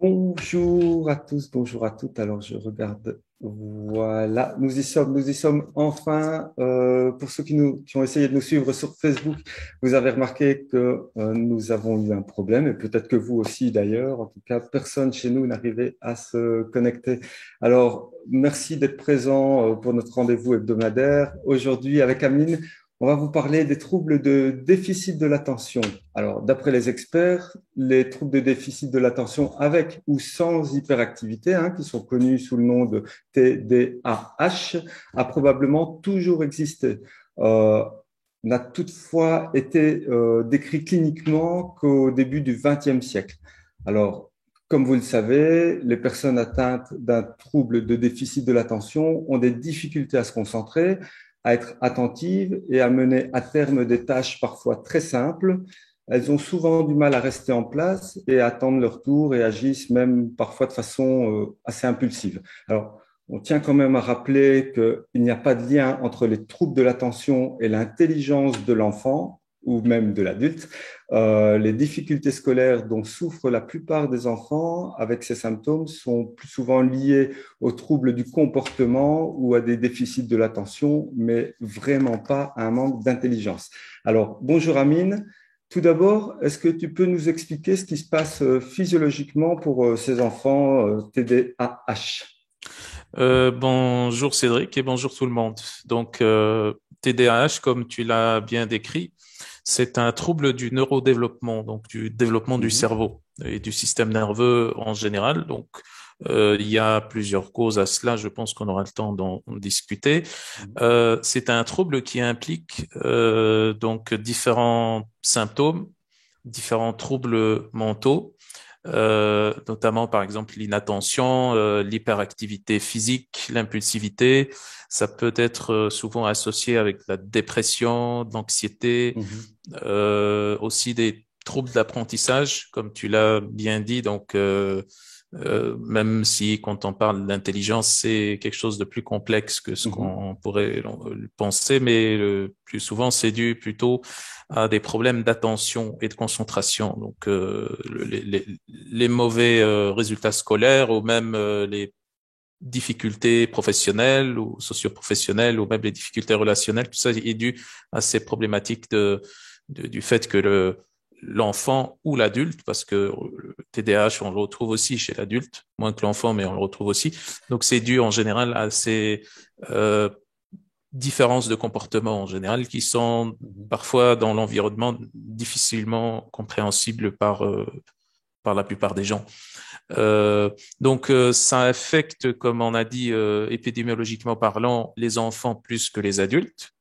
Bonjour à tous, bonjour à toutes. Alors, je regarde. Voilà, nous y sommes enfin. Pour ceux qui ont essayé de nous suivre sur Facebook, vous avez remarqué que nous avons eu un problème, et peut-être que vous aussi d'ailleurs. En tout cas, personne chez nous n'arrivait à se connecter. Alors, merci d'être présent pour notre rendez-vous hebdomadaire. Aujourd'hui, avec Amine, on va vous parler des troubles de déficit de l'attention. Alors, d'après les experts, les troubles de déficit de l'attention avec ou sans hyperactivité, qui sont connus sous le nom de TDAH, a probablement toujours existé. Euh, n'a toutefois été décrit cliniquement qu'au début du XXe siècle. Alors, comme vous le savez, les personnes atteintes d'un trouble de déficit de l'attention ont des difficultés à se concentrer, à être attentives et à mener à terme des tâches parfois très simples. Elles ont souvent du mal à rester en place et à attendre leur tour et agissent même parfois de façon assez impulsive. Alors, on tient quand même à rappeler qu'il n'y a pas de lien entre les troubles de l'attention et l'intelligence de l'enfant ou même de l'adulte. Les difficultés scolaires dont souffrent la plupart des enfants avec ces symptômes sont plus souvent liées aux troubles du comportement ou à des déficits de l'attention, mais vraiment pas à un manque d'intelligence. Alors, bonjour Amine. Tout d'abord, est-ce que tu peux nous expliquer ce qui se passe physiologiquement pour ces enfants TDAH? Bonjour Cédric et bonjour tout le monde. TDAH, comme tu l'as bien décrit, c'est un trouble du neurodéveloppement, donc du développement du Mhm. cerveau et du système nerveux en général. Il y a plusieurs causes à cela. Je pense qu'on aura le temps d'en discuter. C'est un trouble qui implique donc différents symptômes, différents troubles mentaux, notamment par exemple l'inattention, l'hyperactivité physique, l'impulsivité. Ça peut être souvent associé avec la dépression, l'anxiété, Mhm. aussi des troubles d'apprentissage, comme tu l'as bien dit. Même si quand on parle d'intelligence, c'est quelque chose de plus complexe que ce Mhm. qu'on pourrait penser, mais le plus souvent, c'est dû plutôt à des problèmes d'attention et de concentration. Les mauvais résultats scolaires ou même les difficultés professionnelles ou socio-professionnelles ou même les difficultés relationnelles, tout ça est dû à ces problématiques du fait que l'enfant ou l'adulte, parce que le TDAH, on le retrouve aussi chez l'adulte, moins que l'enfant, mais on le retrouve aussi. Donc, c'est dû en général à ces euh, différences de comportement en général qui sont Mhm. parfois dans l'environnement difficilement compréhensibles par la plupart des gens. Ça affecte, comme on a dit, épidémiologiquement parlant, les enfants plus que les adultes,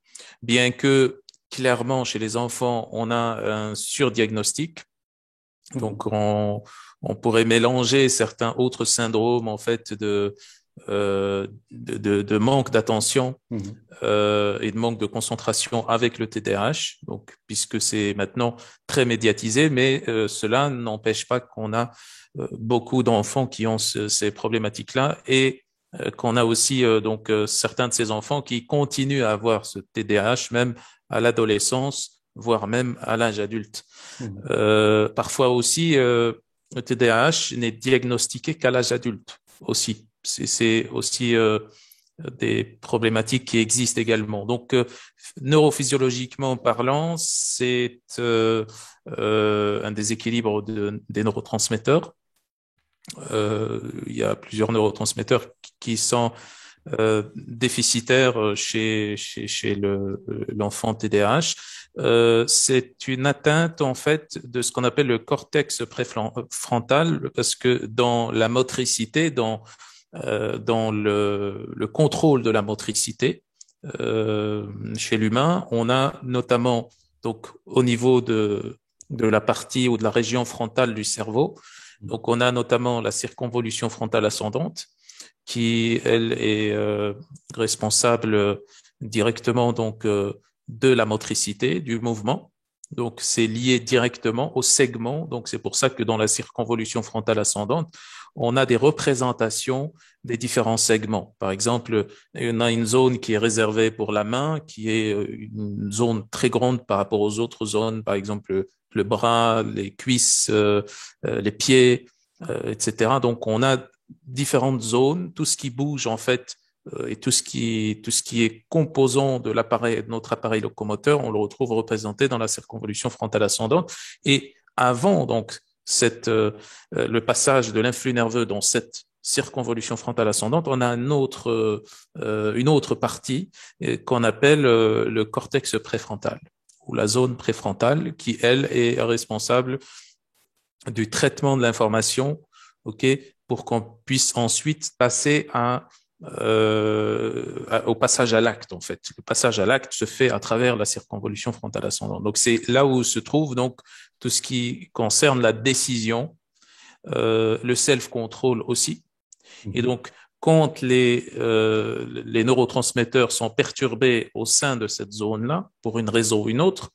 bien que clairement chez les enfants, on a un surdiagnostic. Mhm. Donc, on pourrait mélanger certains autres syndromes en fait de manque d'attention Mhm. et de manque de concentration avec le TDAH, donc puisque c'est maintenant très médiatisé, mais cela n'empêche pas qu'on a beaucoup d'enfants qui ont ces problématiques-là et qu'on a aussi certains de ces enfants qui continuent à avoir ce TDAH même à l'adolescence, voire même à l'âge adulte. Mhm. Parfois aussi, le TDAH n'est diagnostiqué qu'à l'âge adulte aussi. C'est aussi des problématiques qui existent également. Neurophysiologiquement parlant, c'est un déséquilibre des neurotransmetteurs. Il y a plusieurs neurotransmetteurs qui sont déficitaires chez l'enfant TDAH. C'est une atteinte en fait de ce qu'on appelle le cortex préfrontal parce que dans la motricité, dans le contrôle de la motricité chez l'humain, on a notamment donc au niveau de la partie ou de la région frontale du cerveau. Donc on a notamment la circonvolution frontale ascendante qui elle est responsable directement de la motricité du mouvement. Donc, c'est lié directement au segment. Donc, c'est pour ça que dans la circonvolution frontale ascendante, on a des représentations des différents segments. Par exemple, on a une zone qui est réservée pour la main, qui est une zone très grande par rapport aux autres zones, par exemple le bras, les cuisses, les pieds. etc. Donc, on a différentes zones, tout ce qui bouge en fait et tout ce qui est composant de l'appareil, de notre appareil locomoteur, on le retrouve représenté dans la circonvolution frontale ascendante. Et avant donc le passage de l'influx nerveux dans cette circonvolution frontale ascendante, on a une autre partie qu'on appelle le cortex préfrontal ou la zone préfrontale qui, elle, est responsable du traitement de l'information, ok, pour qu'on puisse ensuite passer au passage à l'acte, en fait. Le passage à l'acte se fait à travers la circonvolution frontale ascendante. Donc, c'est là où se trouve donc tout ce qui concerne la décision, le self-control aussi. Et donc, quand les neurotransmetteurs sont perturbés au sein de cette zone-là, pour une raison ou une autre,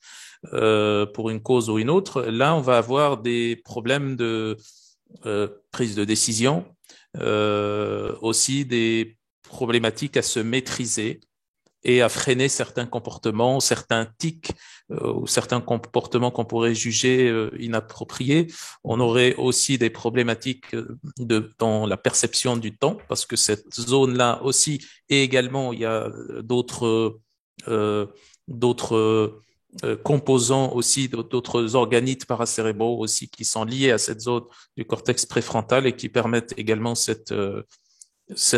pour une cause ou une autre, là, on va avoir des problèmes de prise de décision, aussi des problématiques à se maîtriser et à freiner certains comportements, certains tics ou certains comportements qu'on pourrait juger inappropriés. On aurait aussi des problématiques dans la perception du temps, parce que cette zone-là aussi, et également il y a euh, d'autres composants aussi, d'autres organites paracérébraux aussi qui sont liés à cette zone du cortex préfrontal et qui permettent également cette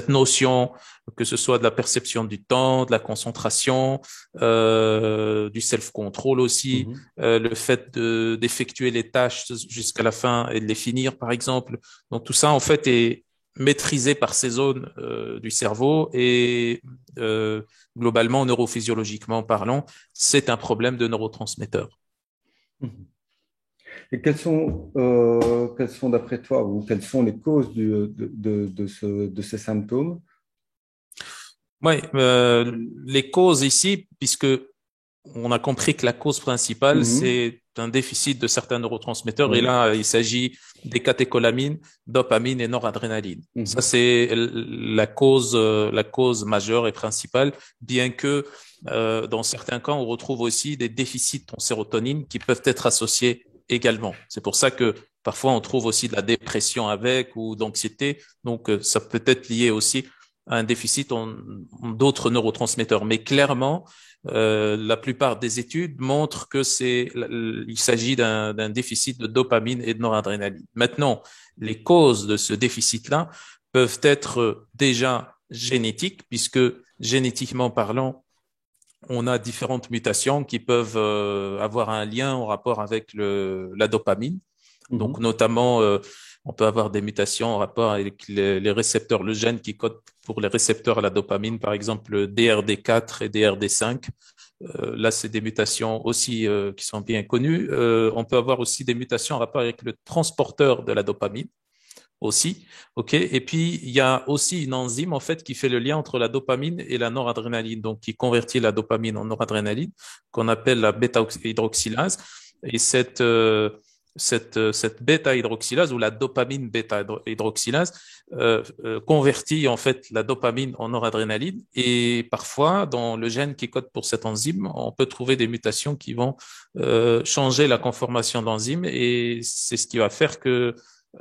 notion, que ce soit de la perception du temps, de la concentration, du self-control aussi, le fait d'effectuer les tâches jusqu'à la fin et de les finir, par exemple. Donc tout ça, en fait, est maîtrisé par ces zones du cerveau et globalement, neurophysiologiquement parlant, c'est un problème de neurotransmetteurs. Et quelles sont d'après toi, ou quelles sont les causes de ces symptômes? Oui, les causes ici, puisque on a compris que la cause principale, Mhm. c'est un déficit de certains neurotransmetteurs. Et Oui. là, il s'agit des catécholamines, dopamine et noradrénaline. Ça, Mhm. c'est la cause majeure et principale, bien que dans certains cas, on retrouve aussi des déficits en sérotonine qui peuvent être associés également. C'est pour ça que parfois, on trouve aussi de la dépression avec ou d'anxiété. Donc, ça peut être lié aussi à un déficit en d'autres neurotransmetteurs. Mais clairement, la plupart des études montrent que il s'agit d'un déficit de dopamine et de noradrénaline. Maintenant, les causes de ce déficit-là peuvent être déjà génétiques, puisque génétiquement parlant, on a différentes mutations qui peuvent avoir un lien en rapport avec la dopamine. Donc, Mhm. notamment, on peut avoir des mutations en rapport avec les récepteurs, le gène qui code pour les récepteurs à la dopamine, par exemple DRD4 et DRD5. Là, c'est des mutations aussi qui sont bien connues. On peut avoir aussi des mutations en rapport avec le transporteur de la dopamine aussi. OK. Et puis, il y a aussi une enzyme, en fait, qui fait le lien entre la dopamine et la noradrénaline, donc qui convertit la dopamine en noradrénaline, qu'on appelle la bêta-hydroxylase. Et cette bêta-hydroxylase ou la dopamine bêta-hydroxylase convertit en fait la dopamine en noradrénaline et parfois dans le gène qui code pour cette enzyme, on peut trouver des mutations qui vont changer la conformation de l'enzyme et c'est ce qui va faire que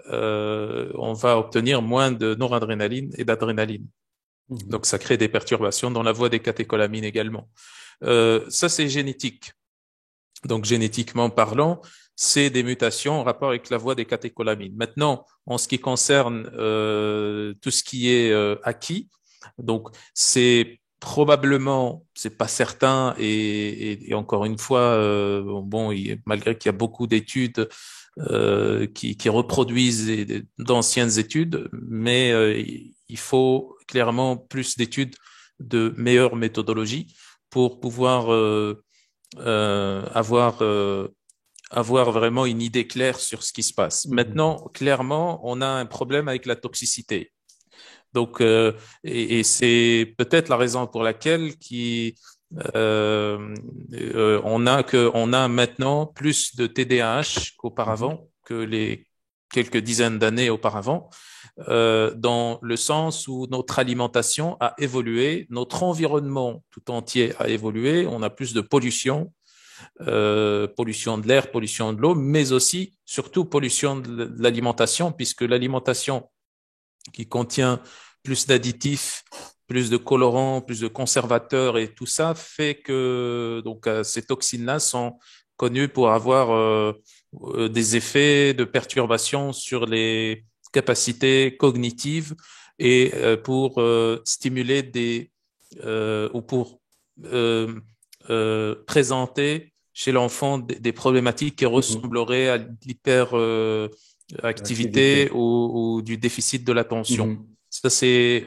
on va obtenir moins de noradrénaline et d'adrénaline. Mhm. Donc ça crée des perturbations dans la voie des catécholamines également. Ça c'est génétique. Donc, génétiquement parlant, c'est des mutations en rapport avec la voie des catécholamines. Maintenant, en ce qui concerne tout ce qui est acquis, donc c'est probablement, c'est pas certain, et encore une fois, bon, malgré qu'il y a beaucoup d'études qui reproduisent d'anciennes études, mais il faut clairement plus d'études de meilleure méthodologie pour pouvoir avoir vraiment une idée claire sur ce qui se passe. Mhm. Maintenant, clairement, on a un problème avec la toxicité. Donc, et c'est peut-être la raison pour laquelle on a maintenant plus de TDAH Mhm. qu'auparavant, que les quelques dizaines d'années auparavant, dans le sens où notre alimentation a évolué, notre environnement tout entier a évolué, on a plus de pollution, pollution de l'air, pollution de l'eau, mais aussi, surtout, pollution de l'alimentation, puisque l'alimentation qui contient plus d'additifs, plus de colorants, plus de conservateurs et tout ça fait que donc ces toxines-là sont connues pour avoir des effets de perturbation sur les capacités cognitives et pour stimuler ou pour euh, présenter chez l'enfant des problématiques qui Mhm. ressembleraient à l'hyper activité Activité. ou du déficit de l'attention. Mhm. Ça, c'est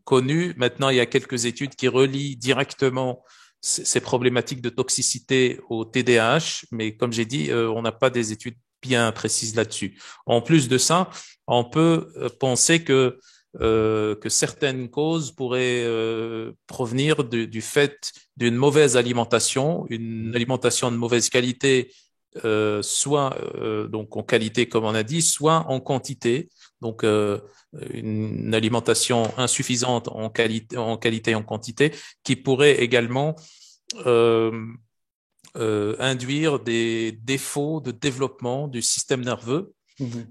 connu. Maintenant, il y a quelques études qui relient directement ces problématiques de toxicité au TDAH, mais comme j'ai dit, on n'a pas des études bien précises là-dessus. En plus de ça, on peut penser que certaines causes pourraient provenir du fait d'une mauvaise alimentation, une alimentation de mauvaise qualité, soit donc en qualité comme on a dit, soit en quantité. Donc une alimentation insuffisante en qualité et en quantité, qui pourrait également euh, induire des défauts de développement du système nerveux. Mhm.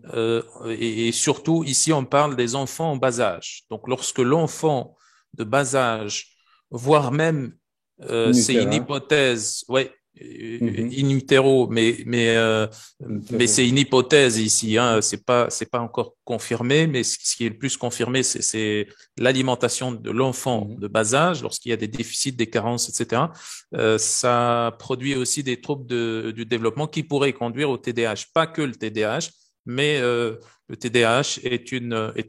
Et surtout, ici, on parle des enfants en bas âge. Donc, lorsque l'enfant de bas âge, voire même, In c'est une utero. hypothèse, ouais, Mhm. in utero, In mais utero. c'est une hypothèse ici, hein, Mhm. c'est pas encore confirmé, mais ce qui est le plus confirmé, c'est l'alimentation de l'enfant Mhm. de bas âge, lorsqu'il y a des déficits, des carences, etc. Ça produit aussi des troubles du développement qui pourraient conduire au TDAH. Pas que le TDAH, mais le TDAH est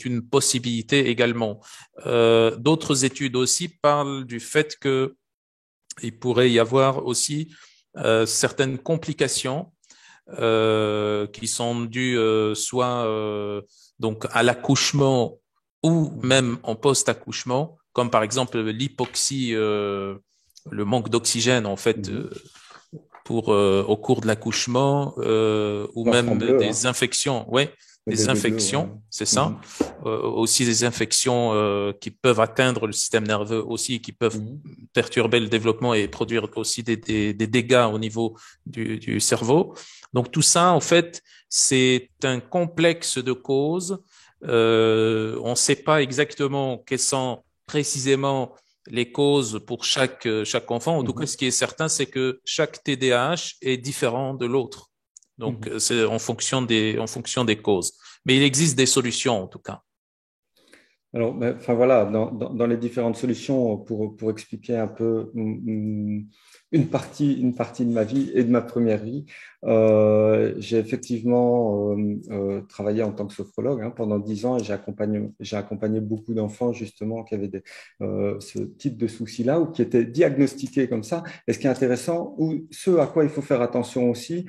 une possibilité également. D'autres études aussi parlent du fait que il pourrait y avoir aussi certaines complications qui sont dues soit donc à l'accouchement ou Mhm. même en post-accouchement, comme par exemple l'hypoxie, le manque d'oxygène en fait Mhm. pour au cours de l'accouchement ou L'enfant même bleu, des hein. infections, ouais, Le des bébé bleu, ouais. infections, c'est ça. Mhm. Aussi des infections qui peuvent atteindre le système nerveux aussi, qui peuvent Mhm. perturber le développement et produire aussi des dégâts au niveau du cerveau. Donc tout ça, en fait, c'est un complexe de causes. On ne sait pas exactement quelles sont précisément les causes pour chaque enfant. En tout cas, Mhm. ce qui est certain, c'est que chaque TDAH est différent de l'autre. Donc, Mhm. c'est en fonction des causes. Mais il existe des solutions, en tout cas. Alors, ben, enfin voilà, dans les différentes solutions pour expliquer un peu une partie de ma vie et de ma première vie, j'ai effectivement travaillé en tant que sophrologue hein, pendant 10 ans et j'ai accompagné beaucoup d'enfants justement qui avaient ce type de soucis-là ou qui étaient diagnostiqués comme ça. Et ce qui est intéressant, ou ce à quoi il faut faire attention aussi,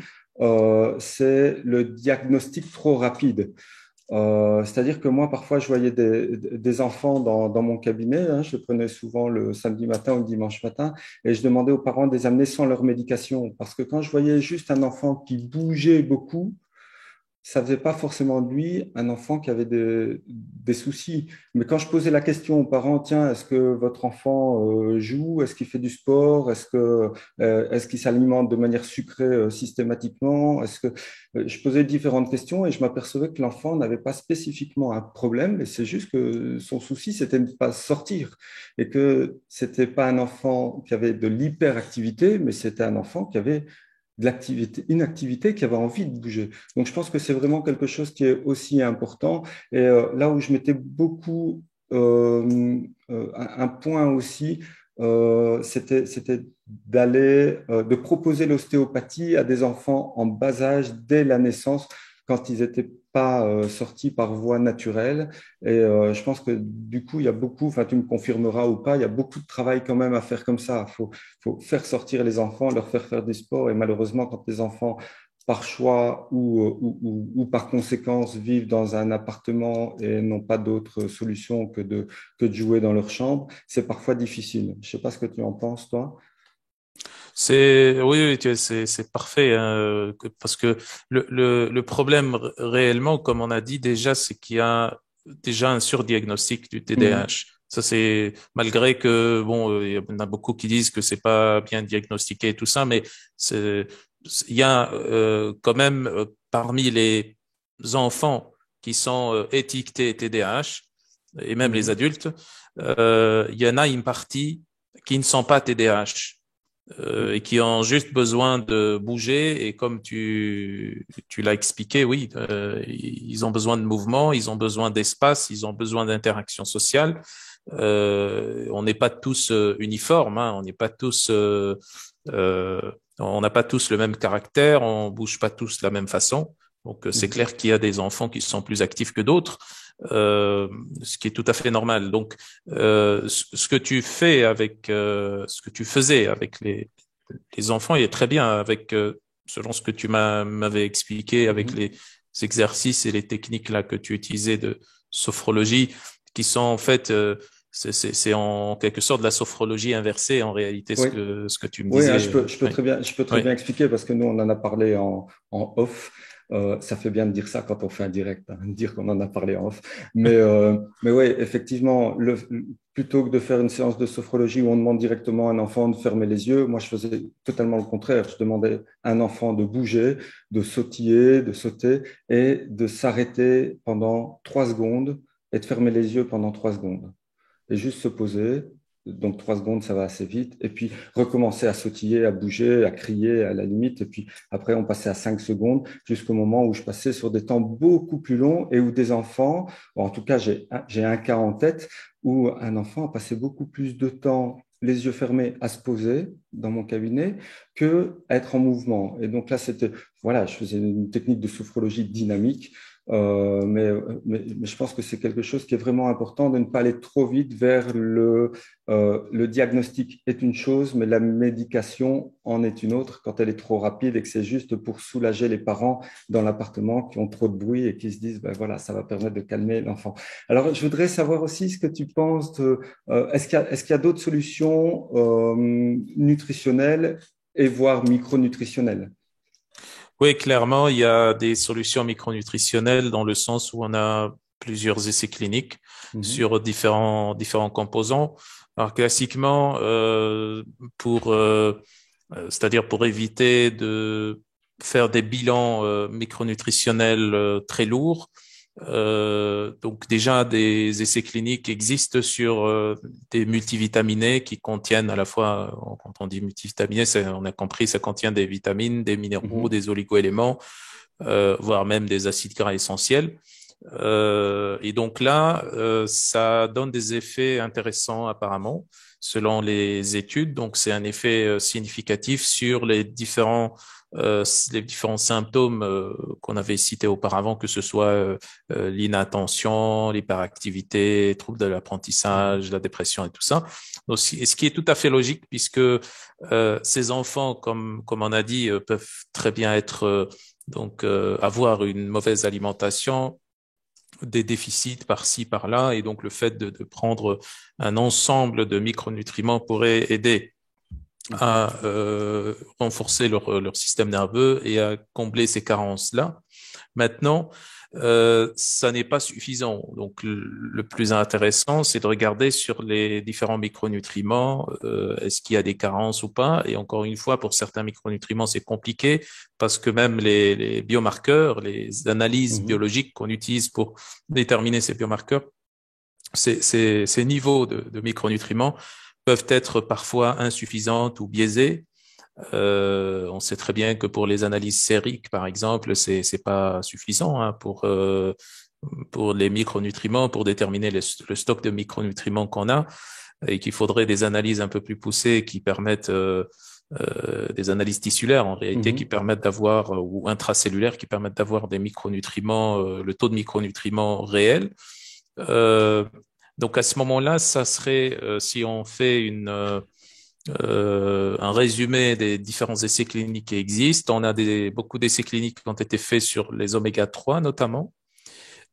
c'est le diagnostic trop rapide. C'est-à-dire que moi, parfois, je voyais des enfants dans mon cabinet. Hein, je les prenais souvent le samedi matin ou le dimanche matin et je demandais aux parents de les amener sans leur médication. Parce que quand je voyais juste un enfant qui bougeait beaucoup, ça faisait pas forcément de lui un enfant qui avait des soucis. Mais quand je posais la question aux parents, tiens, est-ce que votre enfant joue? Est-ce qu'il fait du sport? Est-ce qu'il s'alimente de manière sucrée systématiquement? Je posais différentes questions et je m'apercevais que l'enfant n'avait pas spécifiquement un problème, mais c'est juste que son souci, c'était de ne pas sortir et que c'était pas un enfant qui avait de l'hyperactivité, mais c'était un enfant qui avait de l'activité, une activité qui avait envie de bouger. Donc, je pense que c'est vraiment quelque chose qui est aussi important. Et là où je mettais beaucoup, un point aussi, c'était de proposer l'ostéopathie à des enfants en bas âge dès la naissance, quand ils n'étaient pas sortis par voie naturelle. Et je pense que du coup, il y a beaucoup, enfin tu me confirmeras ou pas, il y a beaucoup de travail quand même à faire comme ça. Faut faire sortir les enfants, leur faire faire du sport. Et malheureusement, quand les enfants, par choix ou par conséquence, vivent dans un appartement et n'ont pas d'autre solution que de jouer dans leur chambre, c'est parfois difficile. Je ne sais pas ce que tu en penses, toi. Oui, oui, c'est parfait, hein, parce que le problème réellement, comme on a dit déjà, c'est qu'il y a déjà un surdiagnostic du Mhm. TDAH. Ça, c'est malgré que bon, il y en a beaucoup qui disent que c'est pas bien diagnostiqué et tout ça, mais c'est il y a quand même parmi les enfants qui sont étiquetés TDAH et même les Mhm. adultes, il y en a une partie qui ne sont pas TDAH et Mhm. qui ont juste besoin de bouger. Et comme tu l'as expliqué, oui, ils ont besoin de mouvement, ils ont besoin d'espace, ils ont besoin d'interaction sociale. On n'est pas tous uniformes, hein, on n'est pas tous, on n'a pas tous le même caractère, on bouge pas tous de la même façon. Donc c'est Mhm. clair qu'il y a des enfants qui sont plus actifs que d'autres, euh, ce qui est tout à fait normal. Donc ce que tu fais avec, ce que tu faisais avec les enfants, il est très bien avec, selon ce que tu m'avais expliqué, avec Mhm. les exercices et les techniques là que tu utilisais de sophrologie, qui sont en fait, c'est en quelque sorte de la sophrologie inversée en réalité, Oui. ce que tu me Oui, hein, disais. je peux Oui, très oui, bien expliquer parce que nous, on en a parlé en off. Ça fait bien de dire ça quand on fait un direct, hein, de dire qu'on en a parlé en off. Mais oui, effectivement, plutôt que de faire une séance de sophrologie où on demande directement à un enfant de fermer les yeux, moi, je faisais totalement le contraire. Je demandais à un enfant de bouger, de sautiller, de sauter et de s'arrêter pendant 3 secondes et de fermer les yeux pendant 3 secondes et juste se poser. Donc 3 secondes, ça va assez vite. Et puis recommencer à sautiller, à bouger, à crier à la limite. Et puis après, on passait à 5 secondes jusqu'au moment où je passais sur des temps beaucoup plus longs et où des enfants, bon, en tout cas, j'ai un cas en tête où un enfant a passé beaucoup plus de temps les yeux fermés à se poser dans mon cabinet que à être en mouvement. Et donc là, c'était, voilà, je faisais une technique de sophrologie dynamique mais je pense que c'est quelque chose qui est vraiment important de ne pas aller trop vite vers le diagnostic est une chose, mais la médication en est une autre quand elle est trop rapide et que c'est juste pour soulager les parents dans l'appartement qui ont trop de bruit et qui se disent, ben voilà, ça va permettre de calmer l'enfant. Alors, je voudrais savoir aussi ce que tu penses est-ce qu'il y a d'autres solutions nutritionnelles et voire micronutritionnelles? oui, clairement, il y a des solutions micronutritionnelles dans le sens où on a plusieurs essais cliniques Mhm, sur différents composants. Alors classiquement, c'est-à-dire pour éviter de faire des bilans micronutritionnels très lourds. Donc déjà, des essais cliniques existent sur des multivitaminés qui contiennent à la fois, quand on dit multivitaminés, on a compris, ça contient des vitamines, des minéraux, mhm, des oligoéléments, voire même des acides gras essentiels. Et donc là, ça donne des effets intéressants apparemment, selon les études. Donc c'est un effet significatif sur les différents symptômes qu'on avait cités auparavant, que ce soit l'inattention, l'hyperactivité, troubles de mhm, l'apprentissage, la dépression et tout ça. Donc, ce qui est tout à fait logique puisque ces enfants, comme on a dit, peuvent très bien être avoir une mauvaise alimentation, des déficits par-ci, par-là, et donc le fait de prendre un ensemble de micronutriments pourrait aider mhm. à renforcer leur système nerveux et à combler ces carences-là. Maintenant, ça n'est pas suffisant. Donc, le plus intéressant, c'est de regarder sur les différents micronutriments, est-ce qu'il y a des carences ou pas. Et encore une fois, pour certains micronutriments, c'est compliqué parce que même les biomarqueurs, les analyses Mhm. biologiques qu'on utilise pour déterminer ces biomarqueurs, ces niveaux de micronutriments peuvent être parfois insuffisantes ou biaisées. On sait très bien que pour les analyses sériques, par exemple, c'est pas suffisant hein, pour les micronutriments, pour déterminer le stock de micronutriments qu'on a, et qu'il faudrait des analyses un peu plus poussées qui permettent des analyses tissulaires en réalité qui Mhm. permettent d'avoir ou intracellulaires qui permettent d'avoir des micronutriments, le taux de micronutriments réel. Euh, donc à ce moment-là, ça serait si on fait un résumé des différents essais cliniques qui existent. On a beaucoup d'essais cliniques qui ont été faits sur les oméga 3 notamment.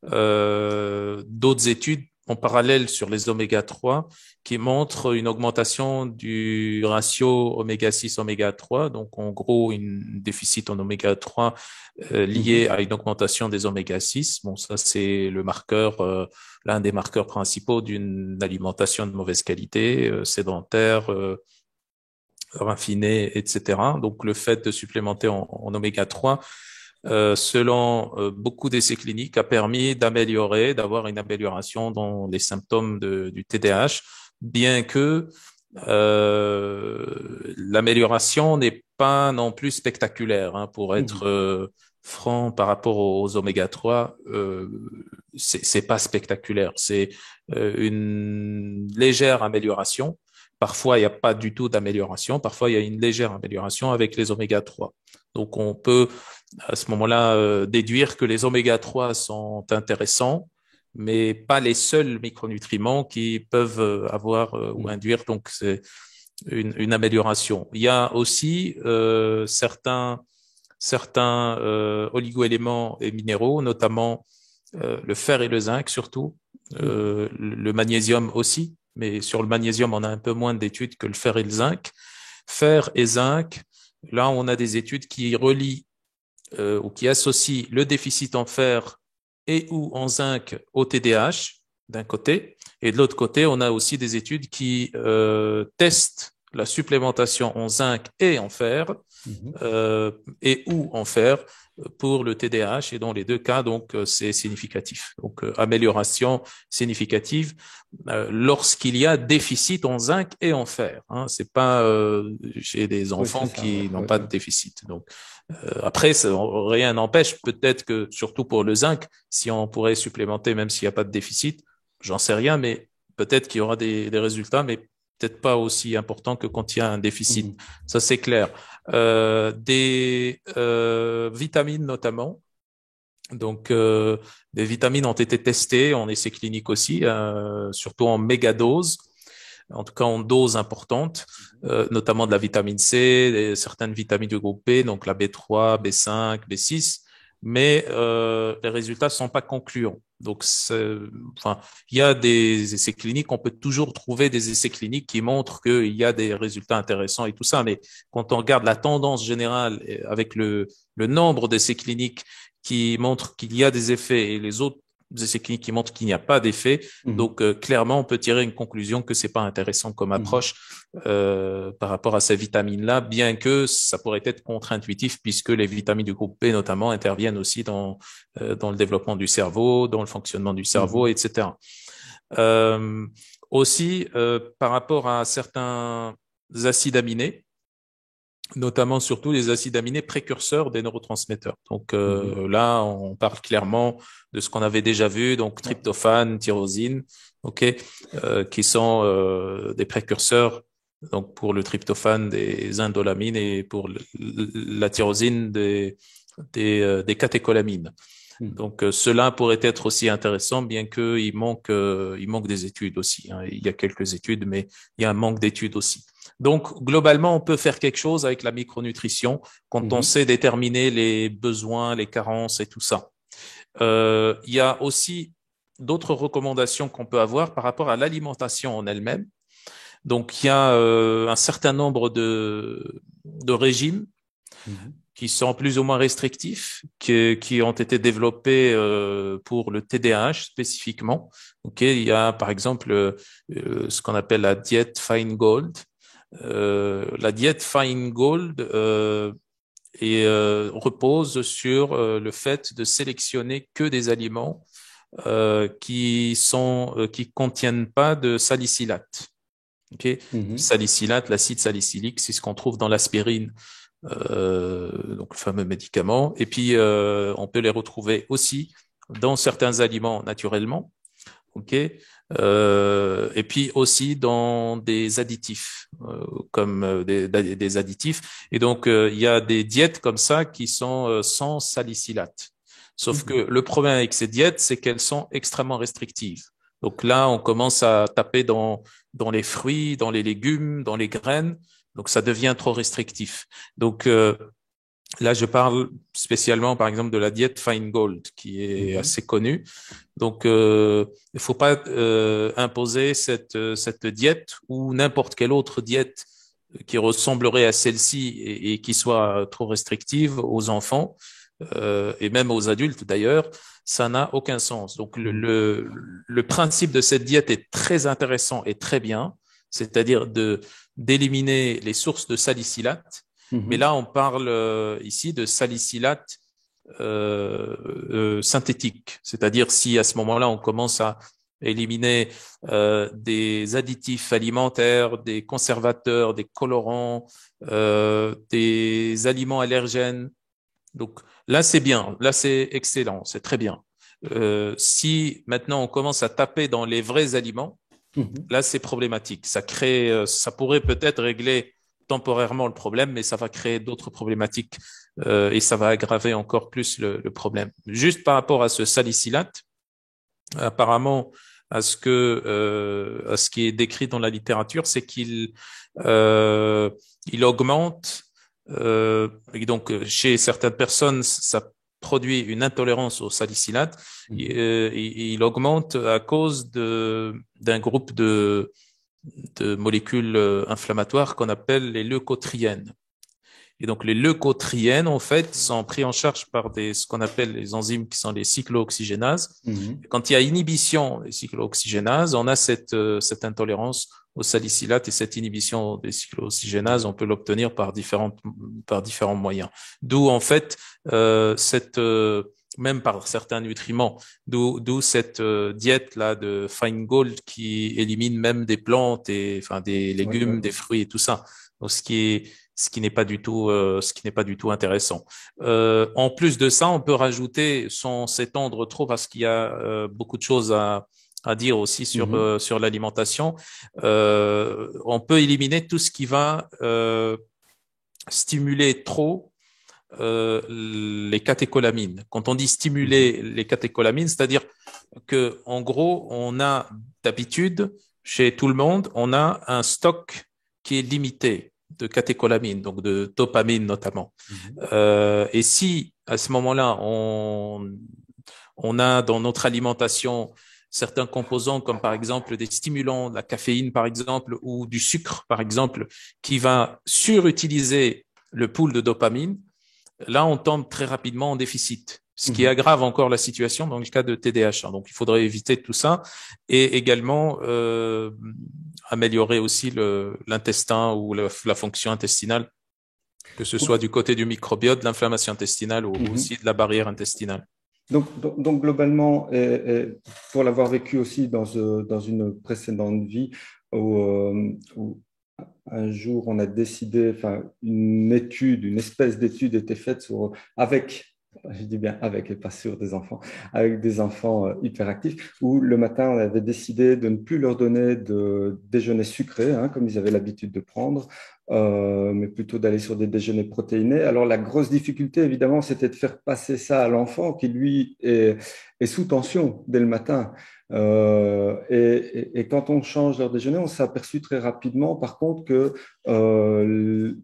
D'autres études en parallèle sur les oméga 3 qui montrent une augmentation du ratio oméga 6, oméga 3. Donc, en gros, un déficit en oméga 3 lié à une augmentation des oméga 6. Bon, ça, c'est le marqueur, l'un des marqueurs principaux d'une alimentation de mauvaise qualité, sédentaire, raffinée, etc. Donc, le fait de supplémenter en oméga 3 selon beaucoup d'essais cliniques, a permis d'avoir une amélioration dans les symptômes du TDAH, bien que l'amélioration n'est pas non plus spectaculaire, hein, pour être franc par rapport aux oméga 3, c'est pas spectaculaire, c'est une légère amélioration. Parfois, il n'y a pas du tout d'amélioration. Parfois, il y a une légère amélioration avec les oméga 3. Donc, on peut à ce moment-là déduire que les oméga 3 sont intéressants, mais pas les seuls micronutriments qui peuvent avoir ou induire donc c'est une amélioration. Il y a aussi certains oligoéléments et minéraux, notamment le fer et le zinc surtout, le magnésium aussi, mais sur le magnésium on a un peu moins d'études que le fer et le zinc. Fer et zinc, là on a des études qui relient ou qui associe le déficit en fer et ou en zinc au TDAH d'un côté, et de l'autre côté, on a aussi des études qui testent la supplémentation en zinc et en fer et ou en fer pour le TDAH, et dans les deux cas, donc c'est significatif. Donc amélioration significative lorsqu'il y a déficit en zinc et en fer. Hein. C'est pas chez des enfants qui n'ont pas de déficit. Donc après, rien n'empêche, peut-être que surtout pour le zinc, si on pourrait supplémenter, même s'il n'y a pas de déficit, j'en sais rien, mais peut-être qu'il y aura des résultats, mais peut-être pas aussi importants que quand il y a un déficit. Ça, c'est clair. Des vitamines notamment. Donc, des vitamines ont été testées en essais cliniques aussi, surtout en mégadose, en tout cas en dose importante, notamment de la vitamine C, certaines vitamines du groupe B, donc la B3, B5, B6, mais les résultats ne sont pas concluants. Donc, enfin, il y a des essais cliniques, on peut toujours trouver des essais cliniques qui montrent qu'il y a des résultats intéressants et tout ça, mais quand on regarde la tendance générale avec le nombre d'essais cliniques qui montrent qu'il y a des effets et les autres essais cliniques qui montrent qu'il n'y a pas d'effet. Donc, clairement, on peut tirer une conclusion que c'est pas intéressant comme approche par rapport à ces vitamines-là, bien que ça pourrait être contre-intuitif puisque les vitamines du groupe B, notamment, interviennent aussi dans le développement du cerveau, dans le fonctionnement du cerveau, etc. Aussi, par rapport à certains acides aminés, notamment surtout les acides aminés précurseurs des neurotransmetteurs. Donc là, on parle clairement de ce qu'on avait déjà vu, donc tryptophane, tyrosine, qui sont des précurseurs. Donc pour le tryptophane des indolamines et pour la tyrosine des catécholamines. Donc cela pourrait être aussi intéressant, bien qu'il manque des études aussi. Hein. Il y a quelques études, mais il y a un manque d'études aussi. Donc globalement, on peut faire quelque chose avec la micronutrition quand on sait déterminer les besoins, les carences et tout ça. Il y a aussi d'autres recommandations qu'on peut avoir par rapport à l'alimentation en elle-même. Donc il y a un certain nombre de régimes qui sont plus ou moins restrictifs, qui ont été développés pour le TDAH spécifiquement. Il y a par exemple ce qu'on appelle la diète Feingold. La diète Feingold repose sur le fait de sélectionner que des aliments qui contiennent pas de salicylate. Salicylate, l'acide salicylique, c'est ce qu'on trouve dans l'aspirine. Donc le fameux médicament, et puis on peut les retrouver aussi dans certains aliments naturellement, et puis aussi dans des additifs comme des additifs, et donc il y a des diètes comme ça qui sont sans salicylate, sauf que le problème avec ces diètes, c'est qu'elles sont extrêmement restrictives. Donc là on commence à taper dans les fruits, dans les légumes, dans les graines. Donc, ça devient trop restrictif. Donc, Là, je parle spécialement, par exemple, de la diète Feingold, qui est Mhm. assez connue. Donc, il faut pas imposer cette diète ou n'importe quelle autre diète qui ressemblerait à celle-ci et qui soit trop restrictive aux enfants et même aux adultes d'ailleurs. Ça n'a aucun sens. Donc, Mhm. le principe de cette diète est très intéressant et très bien, c'est-à-dire d'éliminer les sources de salicylate. Mais Mhm. là, on parle ici de salicylate synthétique, c'est-à-dire si à ce moment-là on commence à éliminer des additifs alimentaires, des conservateurs, des colorants, des aliments allergènes. Donc là, c'est bien, là, c'est excellent, c'est très bien. Si maintenant on commence à taper dans les vrais aliments, Mhm. là, c'est problématique. Ça crée, ça pourrait peut-être régler temporairement le problème, mais ça va créer d'autres problématiques et ça va aggraver encore plus le problème. Juste par rapport à ce salicylate, apparemment, à ce qui est décrit dans la littérature, c'est il augmente et donc chez certaines personnes, ça produit une intolérance au salicylate. Mhm. Il augmente à cause d'un groupe de molécules inflammatoires qu'on appelle les leucotriènes. Et donc, les leucotriènes, en fait, sont pris en charge par ce qu'on appelle les enzymes qui sont les cyclooxygénases. Mhm. Quand il y a inhibition des cyclooxygénases, on a cette intolérance au salicylate et cette inhibition des cyclooxygénases, on peut l'obtenir par différents moyens. D'où, en fait, même par certains nutriments, d'où cette diète-là de Feingold qui élimine même des plantes et, enfin, des Ouais, ouais, légumes, des ouais. fruits et tout ça. Donc, ce qui n'est pas du tout, ce qui n'est pas du tout intéressant. En plus de ça, on peut rajouter, sans s'étendre trop, parce qu'il y a beaucoup de choses à dire aussi Mhm. sur l'alimentation. On peut éliminer tout ce qui va stimuler trop les catécholamines. Quand on dit Mhm. stimuler les catécholamines, c'est-à-dire que en gros, on a d'habitude chez tout le monde, on a un stock qui est limité de catécholamines, donc de dopamine notamment. Mhm. Et si à ce moment-là, on a dans notre alimentation certains composants comme par exemple des stimulants, de la caféine par exemple, ou du sucre par exemple, qui va surutiliser le pool de dopamine, là, on tombe très rapidement en déficit, ce qui Mhm. aggrave encore la situation dans le cas de TDAH. Donc, il faudrait éviter tout ça et également améliorer aussi l'intestin ou la fonction intestinale, que ce soit du côté du microbiote, de l'inflammation intestinale ou Mhm. aussi de la barrière intestinale. Donc, globalement, pour l'avoir vécu aussi dans une précédente vie, où un jour on a décidé, enfin, une espèce d'étude était faite avec, je dis bien avec et pas sur des enfants, avec des enfants hyperactifs, où le matin on avait décidé de ne plus leur donner de déjeuner sucré, hein, comme ils avaient l'habitude de prendre, mais plutôt d'aller sur des déjeuners protéinés. Alors la grosse difficulté, évidemment, c'était de faire passer ça à l'enfant qui, lui, est sous tension dès le matin. Et quand on change leur déjeuner, on s'est aperçu très rapidement, par contre, que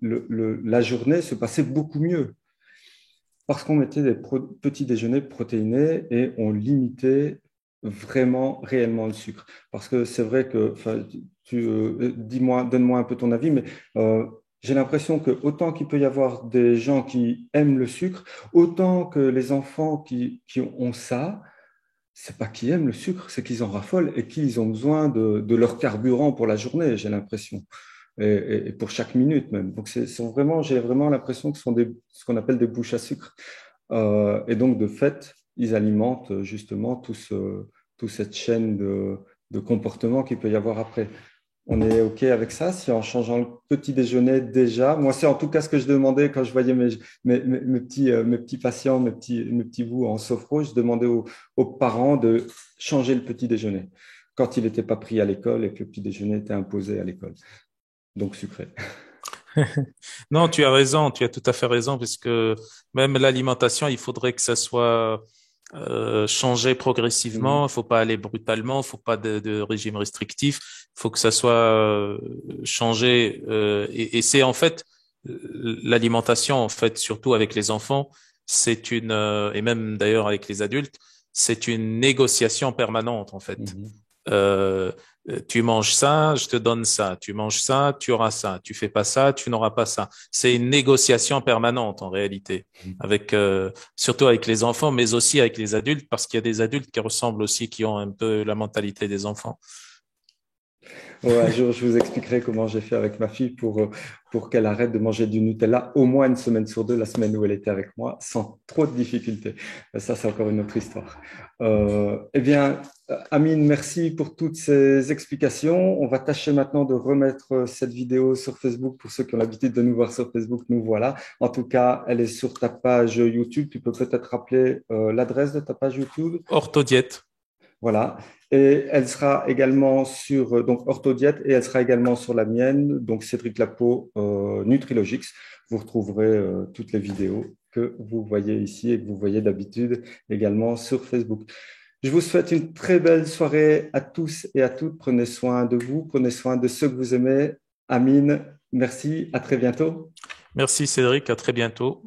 la journée se passait beaucoup mieux parce qu'on mettait des petits déjeuners protéinés et on limitait vraiment, réellement le sucre. Parce que c'est vrai que, enfin, dis-moi, donne-moi un peu ton avis, mais j'ai l'impression que autant qu'il peut y avoir des gens qui aiment le sucre, autant que les enfants qui ont ça, c'est pas qu'ils aiment le sucre, c'est qu'ils en raffolent et qu'ils ont besoin de leur carburant pour la journée, j'ai l'impression, et pour chaque minute même. Donc, j'ai vraiment l'impression que ce sont ce qu'on appelle des bouches à sucre. Et donc, de fait, ils alimentent justement toute cette chaîne de comportement qu'il peut y avoir après. On est OK avec ça, si en changeant le petit déjeuner déjà, moi c'est en tout cas ce que je demandais quand je voyais mes petits patients, mes petits bouts en sophro, je demandais aux parents de changer le petit déjeuner quand il n'était pas pris à l'école et que le petit déjeuner était imposé à l'école, donc sucré. Non, tu as raison, tu as tout à fait raison, parce que même l'alimentation, il faudrait que ça soit changé progressivement. Mhm. Il faut pas aller brutalement, il faut pas de régime restrictif. Il faut que ça soit changé. Et c'est en fait l'alimentation, en fait, surtout avec les enfants, et même d'ailleurs avec les adultes, c'est une négociation permanente, en fait. Mhm. Euh, Tu manges ça, je te donne ça. Tu manges ça, tu auras ça. Tu fais pas ça, tu n'auras pas ça. C'est une négociation permanente en réalité, surtout avec les enfants, mais aussi avec les adultes, parce qu'il y a des adultes qui ressemblent aussi, qui ont un peu la mentalité des enfants. Ouais, un jour, je vous expliquerai comment j'ai fait avec ma fille pour qu'elle arrête de manger du Nutella au moins une semaine sur deux, la semaine où elle était avec moi, sans trop de difficultés. Ça, c'est encore une autre histoire. Eh bien, Amine, merci pour toutes ces explications. On va tâcher maintenant de remettre cette vidéo sur Facebook. Pour ceux qui ont l'habitude de nous voir sur Facebook, nous voilà. En tout cas, elle est sur ta page YouTube. Tu peux peut-être rappeler l'adresse de ta page YouTube. Orthodiète. Voilà. Et elle sera également sur donc Orthodiète et elle sera également sur la mienne, donc Cédric Lapeau, Nutrilogix. Vous retrouverez toutes les vidéos que vous voyez ici et que vous voyez d'habitude également sur Facebook. Je vous souhaite une très belle soirée à tous et à toutes. Prenez soin de vous, prenez soin de ceux que vous aimez. Amine, merci, à très bientôt. Merci Cédric, à très bientôt.